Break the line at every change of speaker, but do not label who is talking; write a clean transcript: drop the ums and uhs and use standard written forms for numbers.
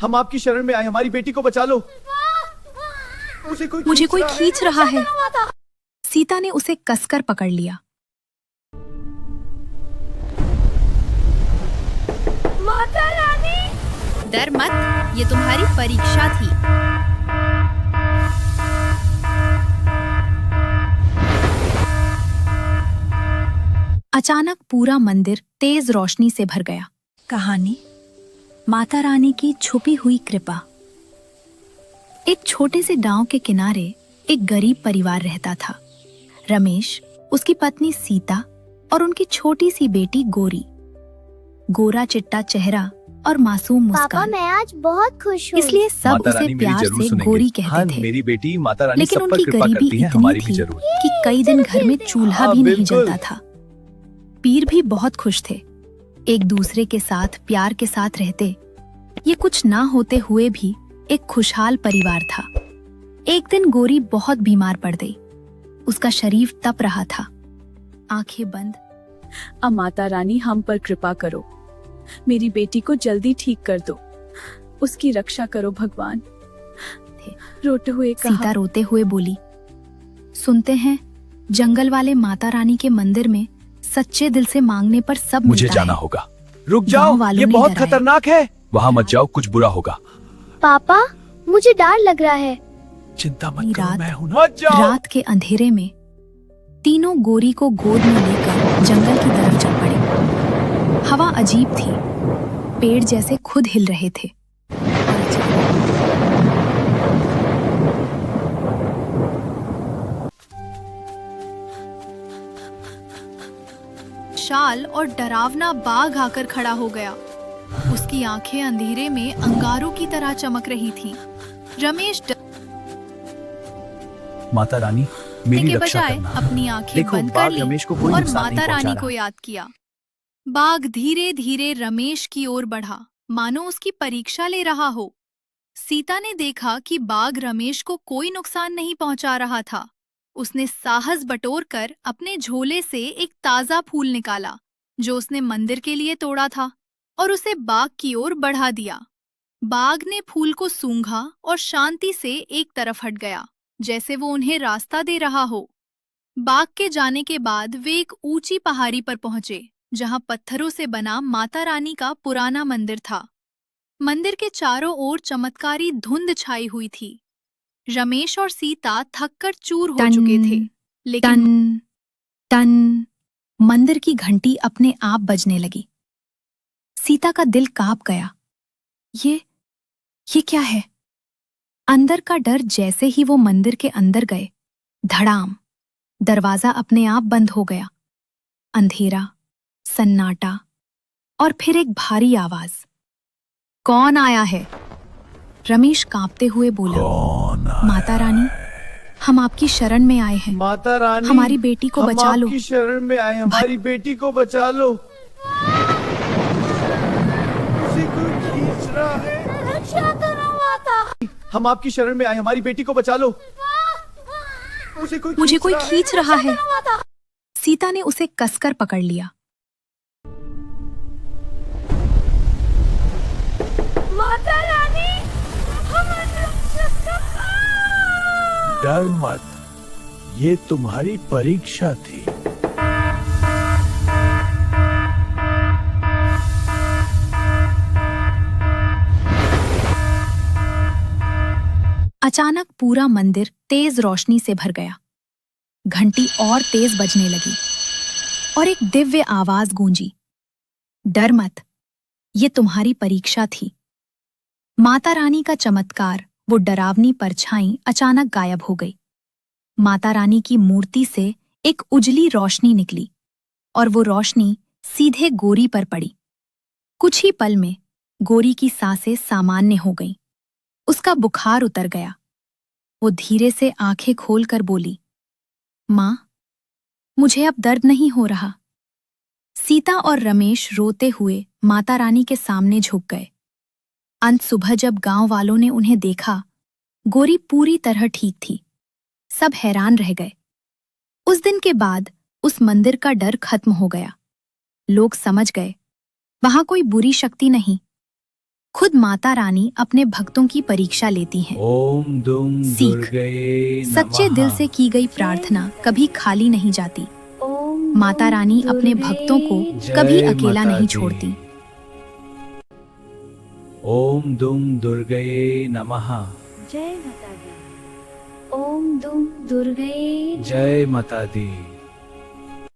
हम आपकी शरण में आए, हमारी बेटी को बचा लो।
मुझे कोई खींच रहा है। सीता ने उसे कसकर पकड़ लिया।
माता रानी!
डर मत, ये तुम्हारी परीक्षा थी। अचानक पूरा मंदिर तेज रोशनी से भर गया। कहानी माता रानी की छुपी हुई कृपा। एक छोटे से गांव के किनारे एक गरीब परिवार रहता था। रमेश, उसकी पत्नी सीता और उनकी छोटी सी बेटी गोरी। गोरा चिट्टा चेहरा और मासूम मुस्कान।
पापा, मैं आज बहुत खुश हूँ।
इसलिए सब उसे प्यार से गोरी कहते थे।
मेरी बेटी माता रानी
लेकिन
सब पर
उनकी
कृपा
गरीबी
करती है,
इतनी
हमारी भी
थी
जरूर।
कि कई दिन घर में चूल्हा
हाँ,
भी नहीं
बिल्कुल।
जलता था। पीर भी बहुत खुश थे, एक दूसरे के साथ प्यार के साथ रहते। ये कुछ ना होते हुए भी एक खुशहाल परिवार था। एक दिन गोरी बहुत बीमार पड़ गई। उसका शरीर तप रहा था, आंखें बंद।
अब माता रानी हम पर कृपा करो, मेरी बेटी को जल्दी ठीक कर दो, उसकी रक्षा करो भगवान। रोते हुए कहा।
सीता रोते हुए बोली, सुनते हैं जंगल वाले माता रानी के मंदिर में सच्चे दिल से मांगने पर सब
मुझे
मिलता
जाना
है।
होगा। रुक जाओ,
गांव वालों
ये
ने
बहुत
डराया।
खतरनाक है। वहाँ मत जाओ, कुछ बुरा होगा।
पापा, मुझे डर लग रहा है।
चिंता मत
रात-
करो, मैं हूं ना। मत जाओ।
रात के अंधेरे में तीनों गोरी को गोद में लेकर जंगल की तरफ चल पड़े। हवा अजीब थी, पेड़ जैसे खुद हिल रहे थे। शाल और डरावना बाघ आकर खड़ा हो गया। उसकी आंखें अंधेरे में अंगारों की तरह चमक रही थीं। रमेश
माता रानी, मेरी
के
रक्षा
बजाय
करना।
अपनी आंखें
देखो,
बंद कर
बाघ
ली
रमेश को कोई
और
नुकसान नहीं
माता
पहुंचा
रानी
रहा।
को याद किया। बाघ धीरे धीरे रमेश की ओर बढ़ा, मानो उसकी परीक्षा ले रहा हो। सीता ने देखा कि बाघ रमेश को कोई नुकसान नहीं पहुंचा रहा था। उसने साहस बटोरकर अपने झोले से एक ताजा फूल निकाला, जो उसने मंदिर के लिए तोड़ा था, और उसे बाघ की ओर बढ़ा दिया। बाघ ने फूल को सूंघा और शांति से एक तरफ हट गया, जैसे वो उन्हें रास्ता दे रहा हो। बाघ के जाने के बाद वे एक ऊंची पहाड़ी पर पहुंचे, जहां पत्थरों से बना माता रानी का पुराना मंदिर था। मंदिर के चारों ओर चमत्कारी धुंध छाई हुई थी। रमेश और सीता थककर चूर हो चुके थे, लेकिन टन मंदिर की घंटी अपने आप बजने लगी। सीता का दिल कांप गया। ये क्या है? अंदर का डर जैसे ही वो मंदिर के अंदर गए, धड़ाम, दरवाजा अपने आप बंद हो गया। अंधेरा, सन्नाटा और फिर एक भारी आवाज। कौन आया है? रमेश कांपते हुए बोला, माता रानी, हम आपकी शरण में आए हैं।
माता रानी,
हमारी बेटी को बचा लो।
हम आपकी शरण में आए, हमारी बेटी को बचा लो। उसे कोई खींच रहा है।
रक्षा करो माता।
हम आपकी शरण में आए, हमारी बेटी को बचा लो।
मुझे कोई खींच रहा है।
माता।
सीता ने उसे कसकर पकड़ लिया।
माता रानी, हमारी रक्षा करो।
डर मत, ये तुम्हारी परीक्षा थी।
अचानक पूरा मंदिर तेज रोशनी से भर गया। घंटी और तेज बजने लगी और एक दिव्य आवाज गूंजी, डर मत, ये तुम्हारी परीक्षा थी। माता रानी का चमत्कार, वो डरावनी परछाई अचानक गायब हो गई। माता रानी की मूर्ति से एक उजली रोशनी निकली और वो रोशनी सीधे गोरी पर पड़ी। कुछ ही पल में गोरी की सांसें सामान्य हो गईं। उसका बुखार उतर गया। वो धीरे से आंखें खोलकर बोली, माँ, मुझे अब दर्द नहीं हो रहा। सीता और रमेश रोते हुए माता रानी के सामने झुक गए। अंत सुबह जब गांव वालों ने उन्हें देखा, गोरी पूरी तरह ठीक थी। सब हैरान रह गए। उस दिन के बाद उस मंदिर का डर खत्म हो गया। लोग समझ गए, वहां कोई बुरी शक्ति नहीं, खुद माता रानी अपने भक्तों की परीक्षा लेती हैं।
ओम दुम
सीख।
दुर्गये
सच्चे
नमः।
दिल से की गई प्रार्थना कभी खाली नहीं जाती। माता रानी अपने भक्तों को कभी
जय
अकेला
माता
नहीं
दी।
छोड़ती।
ओम दुम दुर्गये नमः।
जय माता दी। ओम दुम दुर्गे
जय माता दी।